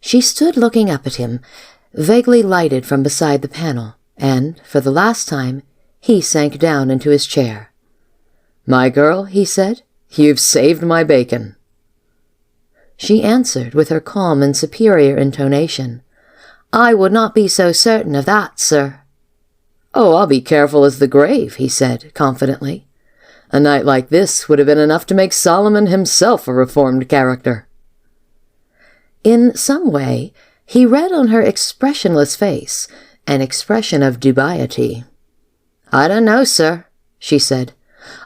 She stood looking up at him, vaguely lighted from beside the panel, and, for the last time, he sank down into his chair. "My girl," he said, "you've saved my bacon." She answered with her calm and superior intonation, "I would not be so certain of that, sir." "Oh, I'll be careful as the grave," he said, confidently. "A night like this would have been enough to make Solomon himself a reformed character." In some way, he read on her expressionless face an expression of dubiety. "I don't know, sir," she said.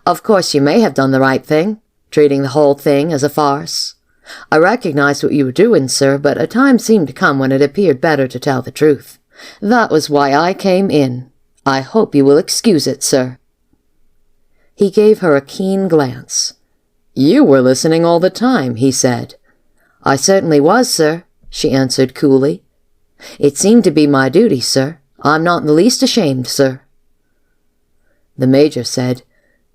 "Of course you may have done the right thing, treating the whole thing as a farce. I recognized what you were doing, sir, but a time seemed to come when it appeared better to tell the truth. That was why I came in. I hope you will excuse it, sir." He gave her a keen glance. "You were listening all the time," he said. "I certainly was, sir," she answered coolly. "It seemed to be my duty, sir. I'm not in the least ashamed, sir." The Major said,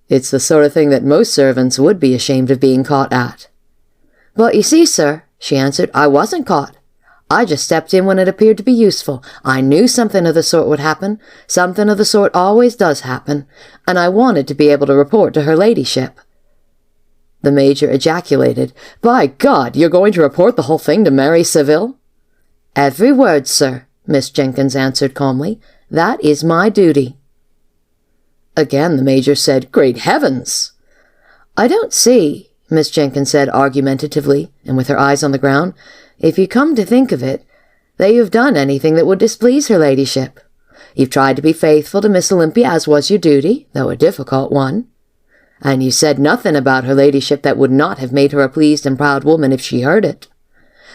"It's the sort of thing that most servants would be ashamed of being caught at." "But you see, sir," she answered, "I wasn't caught. I just stepped in when it appeared to be useful. I knew something of the sort would happen. Something of the sort always does happen. And I wanted to be able to report to her ladyship." The Major ejaculated, "By God, you're going to report the whole thing to Mary Saville?" "Every word, sir," Miss Jenkins answered calmly. "That is my duty." Again the Major said, "Great heavens!" "I don't see," Miss Jenkins said argumentatively, and with her eyes on the ground, "if you come to think of it, that you've done anything that would displease her ladyship. You've tried to be faithful to Miss Olympia, as was your duty, though a difficult one. And you said nothing about her ladyship that would not have made her a pleased and proud woman if she heard it.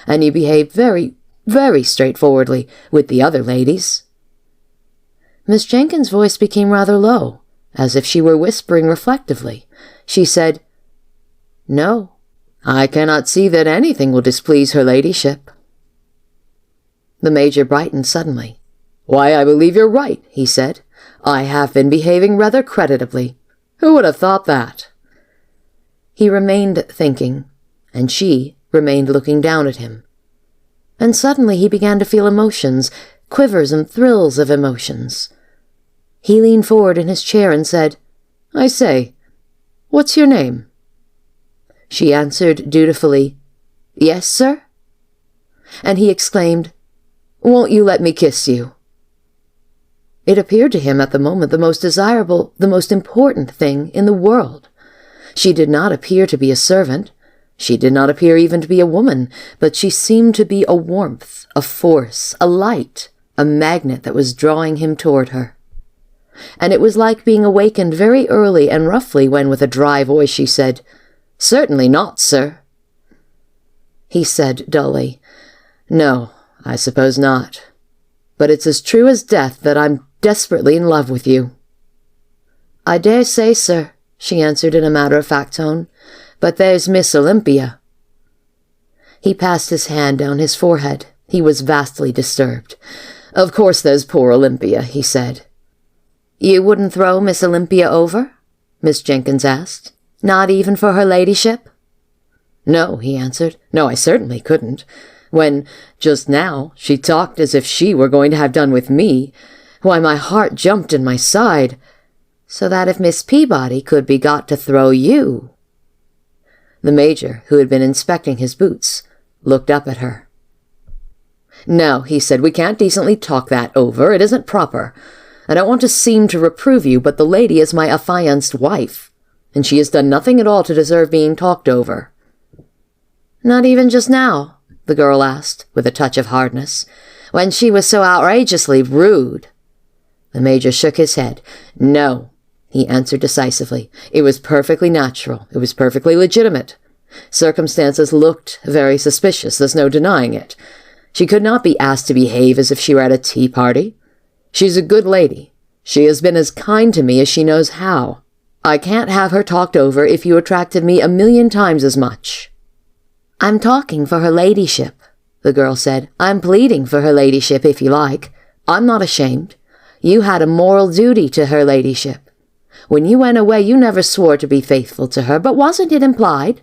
And you behaved very, very straightforwardly with the other ladies." Miss Jenkins' voice became rather low, as if she were whispering reflectively. She said, "No, I cannot see that anything will displease her ladyship." The Major brightened suddenly. "Why, I believe you're right," he said. "I have been behaving rather creditably. Who would have thought that?" He remained thinking, and she remained looking down at him. And suddenly he began to feel emotions, quivers and thrills of emotions. He leaned forward in his chair and said, "I say, what's your name?" She answered dutifully, "Yes, sir?" And he exclaimed, "Won't you let me kiss you?" It appeared to him at the moment the most desirable, the most important thing in the world. She did not appear to be a servant. She did not appear even to be a woman, but she seemed to be a warmth, a force, a light, a magnet that was drawing him toward her. And it was like being awakened very early and roughly when, with a dry voice, she said, "Certainly not, sir." He said dully, "No, I suppose not. But it's as true as death that I'm desperately in love with you." "I dare say, sir," she answered in a matter-of-fact tone, "but there's Miss Olympia." He passed his hand down his forehead. He was vastly disturbed. "Of course there's poor Olympia," he said. "You wouldn't throw Miss Olympia over?" Miss Jenkins asked. "Not even for her ladyship?" "No," he answered. "No, I certainly couldn't. When, just now, she talked as if she were going to have done with me, why, my heart jumped in my side." "So that if Miss Peabody could be got to throw you—" The Major, who had been inspecting his boots, looked up at her. "No," he said, "we can't decently talk that over. It isn't proper. I don't want to seem to reprove you, but the lady is my affianced wife, and she has done nothing at all to deserve being talked over." "Not even just now?" the girl asked, with a touch of hardness, "when she was so outrageously rude?" The Major shook his head. "No," he answered decisively. "It was perfectly natural. It was perfectly legitimate. Circumstances looked very suspicious, there's no denying it. She could not be asked to behave as if she were at a tea party. She's a good lady. She has been as kind to me as she knows how. I can't have her talked over if you attracted me 1,000,000 times as much." "I'm talking for her ladyship," the girl said. "I'm pleading for her ladyship, if you like. I'm not ashamed. You had a moral duty to her ladyship. When you went away, you never swore to be faithful to her, but wasn't it implied?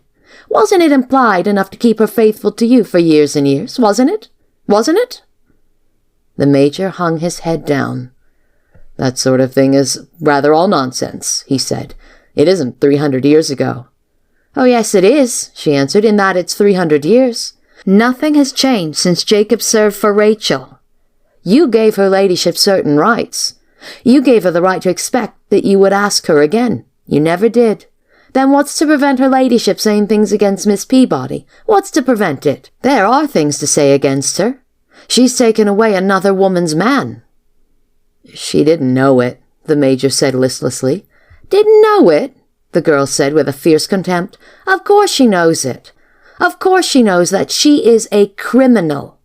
Wasn't it implied enough to keep her faithful to you for years and years, wasn't it? wasn't it?" The Major hung his head down. "That sort of thing is rather all nonsense," he said. "It isn't 300 years ago." "Oh, yes, it is," she answered, "in that it's 300 years. Nothing has changed since Jacob served for Rachel. You gave her ladyship certain rights. You gave her the right to expect that you would ask her again. You never did. Then what's to prevent her ladyship saying things against Miss Peabody? What's to prevent it? There are things to say against her. She's taken away another woman's man." "She didn't know it," the Major said listlessly. "Didn't know it?" the girl said with a fierce contempt. "Of course she knows it. Of course she knows that she is a criminal."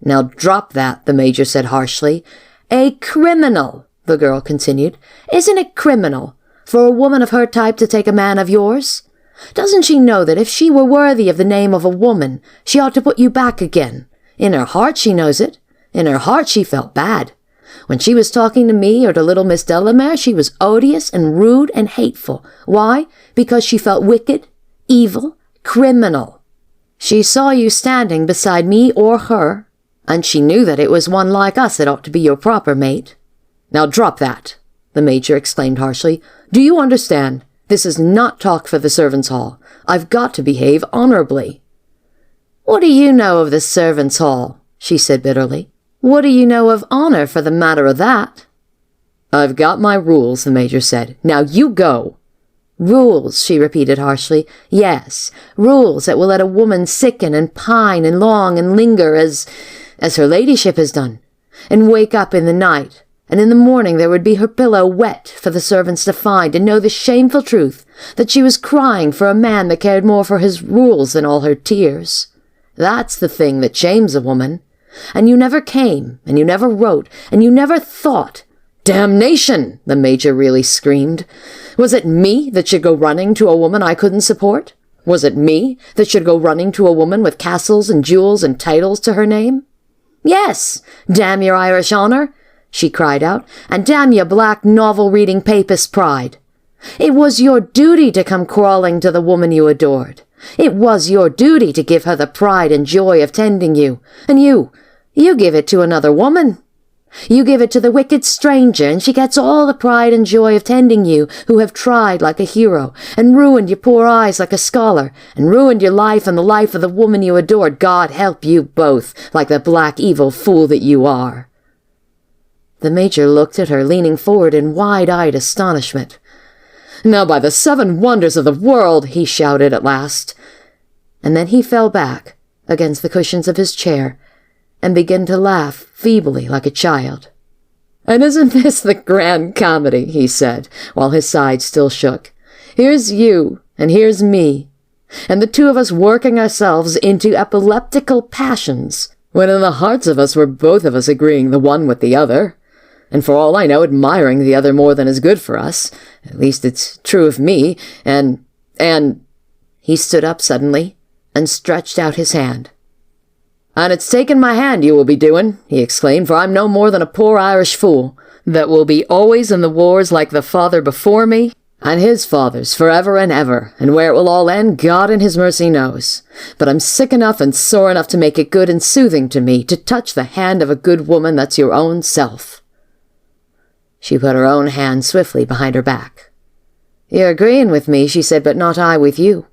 "Now drop that," the Major said harshly. "A criminal," the girl continued. "Isn't it criminal for a woman of her type to take a man of yours? Doesn't she know that if she were worthy of the name of a woman, she ought to put you back again? In her heart she knows it. In her heart she felt bad. When she was talking to me or to little Miss Delamere, she was odious and rude and hateful. Why? Because she felt wicked, evil, criminal. She saw you standing beside me or her, and she knew that it was one like us that ought to be your proper mate." "Now drop that," the Major exclaimed harshly. "Do you understand? This is not talk for the servants' hall. I've got to behave honorably." "What do you know of the servants' hall?" she said bitterly. "What do you know of honor, for the matter of that?" "I've got my rules," the Major said. "Now you go." "Rules," she repeated harshly. "Yes, rules that will let a woman sicken and pine and long and linger as her ladyship has done, and wake up in the night, and in the morning there would be her pillow wet for the servants to find and know the shameful truth that she was crying for a man that cared more for his rules than all her tears. That's the thing that shames a woman. And you never came, and you never wrote, and you never thought." "Damnation!" the Major really screamed. "Was it me that should go running to a woman I couldn't support? Was it me that should go running to a woman with castles and jewels and titles to her name? Yes, damn your Irish honour," she cried out, "and damn your black novel-reading papist pride. It was your duty to come crawling to the woman you adored. It was your duty to give her the pride and joy of tending you, and you give it to another woman. You give it to the wicked stranger, and she gets all the pride and joy of tending you, who have tried like a hero, and ruined your poor eyes like a scholar, and ruined your life and the life of the woman you adored. God help you both, like the black evil fool that you are." The Major looked at her, leaning forward in wide-eyed astonishment. "Now, by the 7 wonders of the world," he shouted at last. And then he fell back against the cushions of his chair and began to laugh feebly like a child. "And isn't this the grand comedy?" he said, while his sides still shook. "Here's you, and here's me, and the two of us working ourselves into epileptical passions, when in the hearts of us we're both of us agreeing the one with the other, and for all I know admiring the other more than is good for us. At least it's true of me, and—" He stood up suddenly and stretched out his hand. "And it's taking my hand you will be doing," he exclaimed, "for I'm no more than a poor Irish fool, that will be always in the wars like the father before me, and his fathers forever and ever, and where it will all end, God in his mercy knows. But I'm sick enough and sore enough to make it good and soothing to me to touch the hand of a good woman that's your own self." She put her own hand swiftly behind her back. "You're agreeing with me," she said, "but not I with you.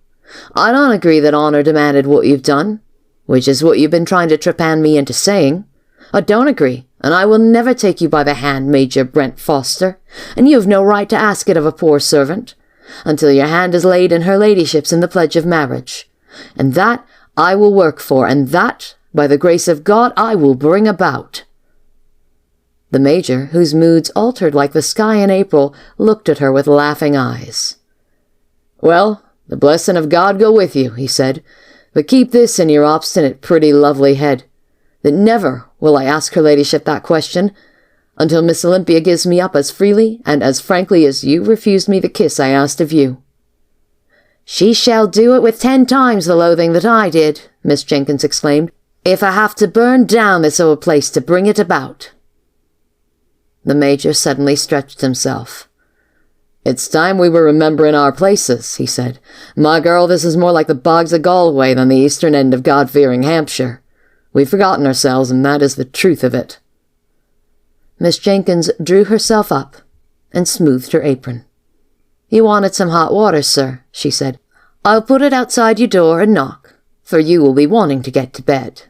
I don't agree that honour demanded what you've done, which is what you've been trying to trepan me into saying. I don't agree, and I will never take you by the hand, Major Brent Foster, and you have no right to ask it of a poor servant, until your hand is laid in her ladyship's in the pledge of marriage. And that I will work for, and that, by the grace of God, I will bring about." The Major, whose moods altered like the sky in April, looked at her with laughing eyes. "Well, the blessing of God go with you," he said, "but keep this in your obstinate, pretty, lovely head, that never will I ask her ladyship that question, until Miss Olympia gives me up as freely and as frankly as you refused me the kiss I asked of you." "She shall do it with 10 times the loathing that I did," Miss Jenkins exclaimed, "if I have to burn down this old place to bring it about." The Major suddenly stretched himself. "It's time we were remembering our places," he said. "My girl, this is more like the bogs of Galway than the eastern end of God-fearing Hampshire. We've forgotten ourselves, and that is the truth of it." Miss Jenkins drew herself up and smoothed her apron. "You wanted some hot water, sir," she said. "I'll put it outside your door and knock, for you will be wanting to get to bed."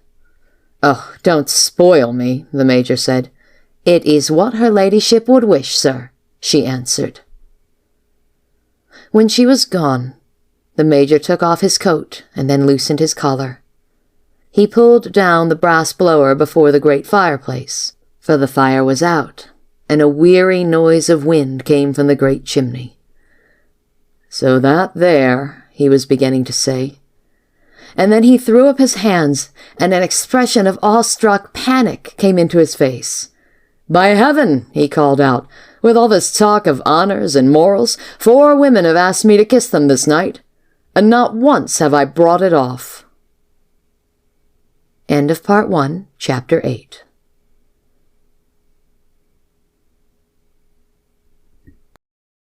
"Oh, don't spoil me," the Major said. "It is what her ladyship would wish, sir," she answered. When she was gone, the Major took off his coat and then loosened his collar. He pulled down the brass blower before the great fireplace, for the fire was out, and a weary noise of wind came from the great chimney. "So that there," he was beginning to say, and then he threw up his hands, and an expression of awestruck panic came into his face. "By heaven," he called out, "with all this talk of honors and morals, 4 women have asked me to kiss them this night, and not once have I brought it off." End of Part 1, Chapter 8.